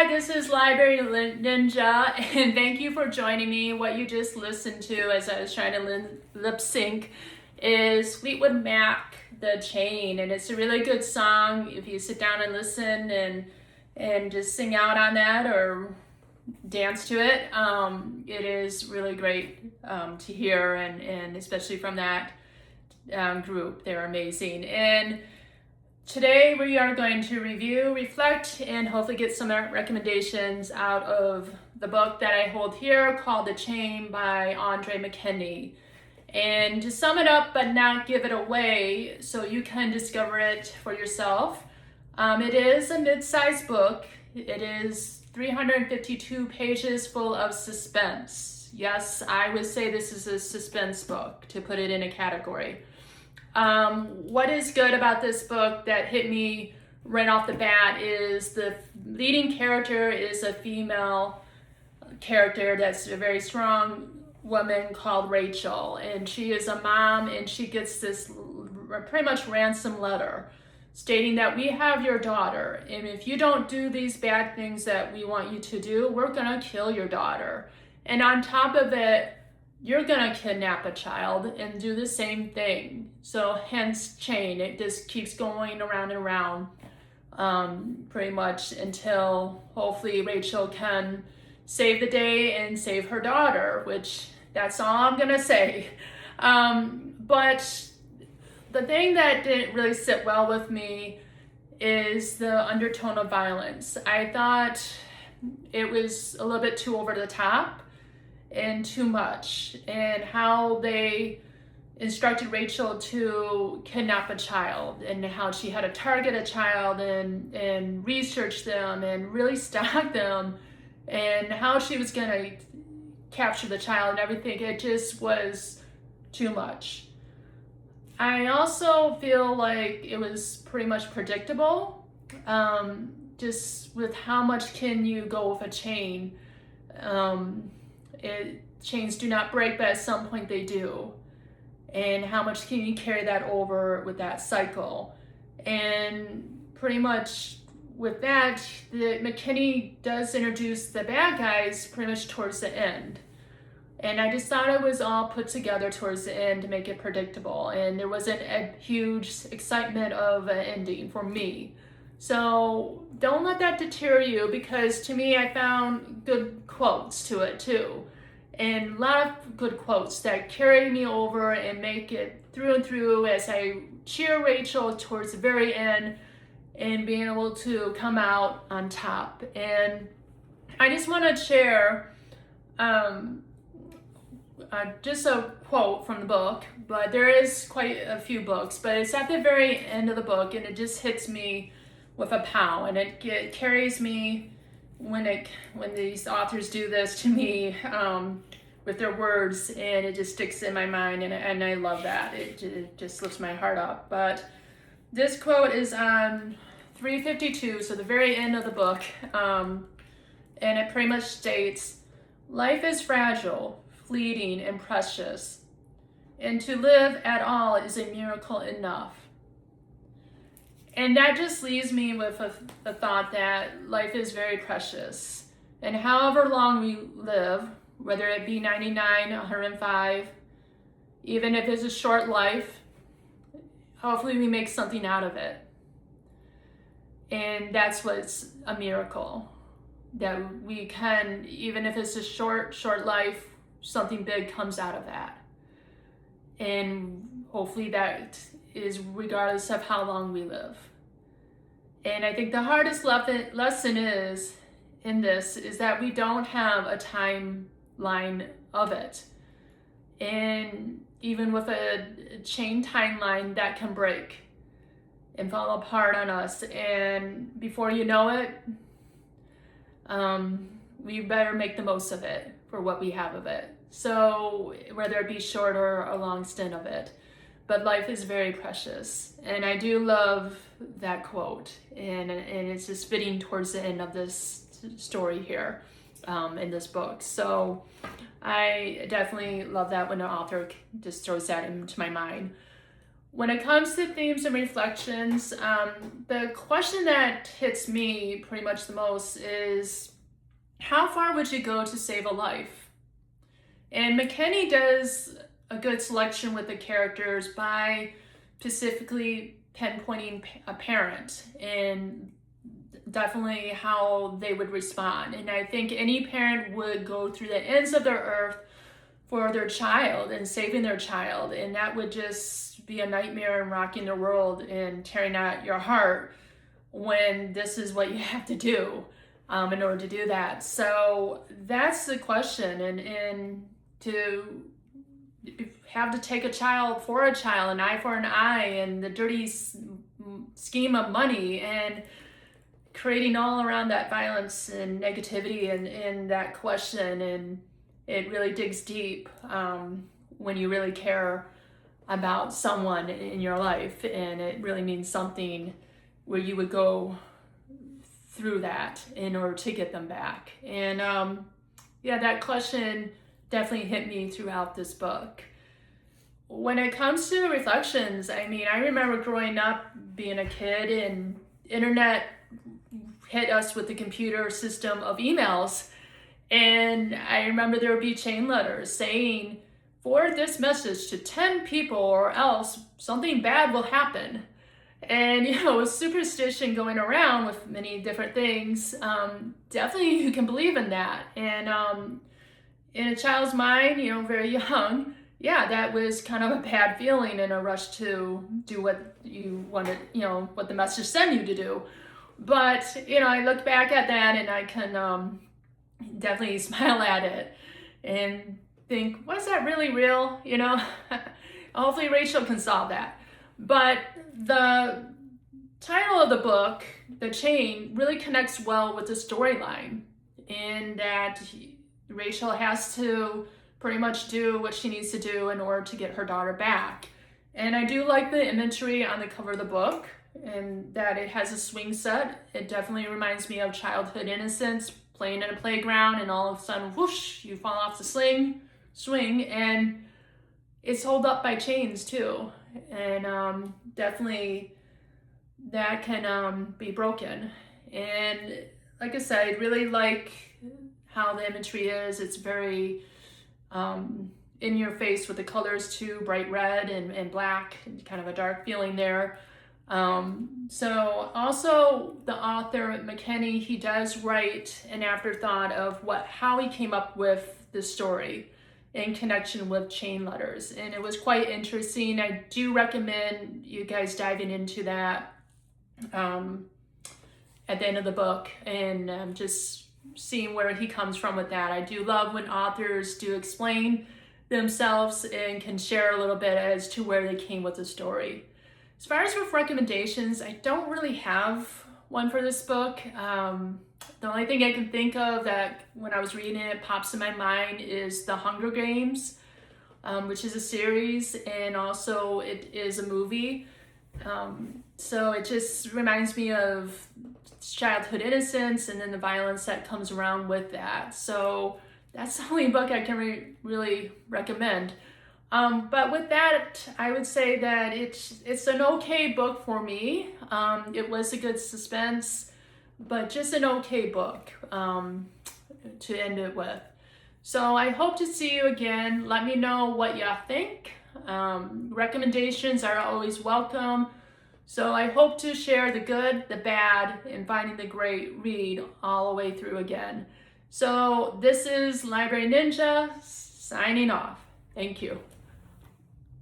this is Library Ninja, and thank you for joining me. What you just listened to as I was trying to lip sync is Fleetwood Mac, The Chain, and it's a really good song if you sit down and listen and just sing out on that or dance to it. It is really great to hear, and especially from that group. They're amazing. And today we are going to review, reflect, and hopefully get some recommendations out of the book that I hold here called The Chain by Mckinty. And to sum it up but not give it away so you can discover it for yourself, it is a mid-sized book. It is 352 pages full of suspense. Yes, I would say this is a suspense book, to put it in a category. What is good about this book that hit me right off the bat is the leading character is a female character that's a very strong woman called Rachel, and she is a mom, and she gets this pretty much ransom letter stating that we have your daughter, and if you don't do these bad things that we want you to do, we're gonna kill your daughter. And on top of it, you're gonna kidnap a child and do the same thing. So hence chain, it just keeps going around and around pretty much until hopefully Rachel can save the day and save her daughter, which that's all I'm gonna say. But the thing that didn't really sit well with me is the undertone of violence. I thought it was a little bit too over the top and too much, and how they instructed Rachel to kidnap a child, and how she had to target a child and research them and really stalk them, and how she was gonna capture the child and everything. It just was too much. I also feel like it was pretty much predictable, just with how much can you go with a chain. Chains do not break, but at some point they do. And how much can you carry that over with that cycle? And pretty much with that, Mckinty does introduce the bad guys pretty much towards the end. And I just thought it was all put together towards the end to make it predictable. And there wasn't a huge excitement of an ending for me. So don't let that deter you, because to me, I found good quotes to it too. And a lot of good quotes that carry me over and make it through and through as I cheer Rachel towards the very end and being able to come out on top. And I just want to share just a quote from the book, but there is quite a few books, but it's at the very end of the book, and it just hits me with a pow, and it carries me when these authors do this to me with their words, and it just sticks in my mind, and I love that. It just lifts my heart up. But this quote is on 352, so the very end of the book, and it pretty much states, "Life is fragile, fleeting, and precious, and to live at all is a miracle enough." And that just leaves me with a thought that life is very precious. And however long we live, whether it be 99, 105, even if it's a short life, hopefully we make something out of it. And that's what's a miracle. That we can, even if it's a short life, something big comes out of that. And hopefully that is regardless of how long we live. And I think the hardest lesson is in this is that we don't have a timeline of it. And even with a chain timeline, that can break and fall apart on us. And before you know it, we better make the most of it for what we have of it. So whether it be short or a long stint of it. But life is very precious. And I do love that quote. And it's just fitting towards the end of this story here in this book. So I definitely love that when the author just throws that into my mind. When it comes to themes and reflections, the question that hits me pretty much the most is, how far would you go to save a life? And Mckinty does a good selection with the characters by specifically pinpointing a parent and definitely how they would respond. And I think any parent would go through the ends of their earth for their child and saving their child, and that would just be a nightmare and rocking the world and tearing at your heart when this is what you have to do in order to do that. So that's the question, and to have to take a child for a child, an eye for an eye, and the dirty scheme of money, and creating all around that violence and negativity and that question. And it really digs deep when you really care about someone in your life, and it really means something, where you would go through that in order to get them back. And yeah, that question definitely hit me throughout this book. When it comes to reflections, I mean, I remember growing up, being a kid, and internet hit us with the computer system of emails. And I remember there would be chain letters saying, forward this message to 10 people or else something bad will happen. And, you know, with superstition going around with many different things, definitely you can believe in that. And in a child's mind, you know, very young, yeah, that was kind of a bad feeling and a rush to do what you wanted, you know, what the message sent you to do. But, you know, I look back at that and I can definitely smile at it and think, was that really real? You know, hopefully Rachel can solve that. But the title of the book, The Chain, really connects well with the storyline, in that Rachel has to pretty much do what she needs to do in order to get her daughter back. And I do like the imagery on the cover of the book, and that it has a swing set. It definitely reminds me of childhood innocence, playing in a playground, and all of a sudden, whoosh, you fall off the swing, and it's held up by chains too. And definitely that can be broken. And like I said, I really like how the imagery is. It's very in your face with the colors too, bright red and black, and kind of a dark feeling there. So also the author Mckinty, he does write an afterthought of how he came up with the story in connection with chain letters, and it was quite interesting. I do recommend you guys diving into that at the end of the book, and just seeing where he comes from with that. I do love when authors do explain themselves and can share a little bit as to where they came with the story. As far as with recommendations, I don't really have one for this book. The only thing I can think of that when I was reading it pops in my mind is The Hunger Games, which is a series, and also it is a movie. So it just reminds me of childhood innocence and then the violence that comes around with that. So that's the only book I can really recommend. But with that, I would say that it's an okay book for me. It was a good suspense, but just an okay book to end it with. So I hope to see you again. Let me know what y'all think. Recommendations are always welcome. So I hope to share the good, the bad, and finding the great read all the way through again. So this is Library Ninja signing off. Thank you.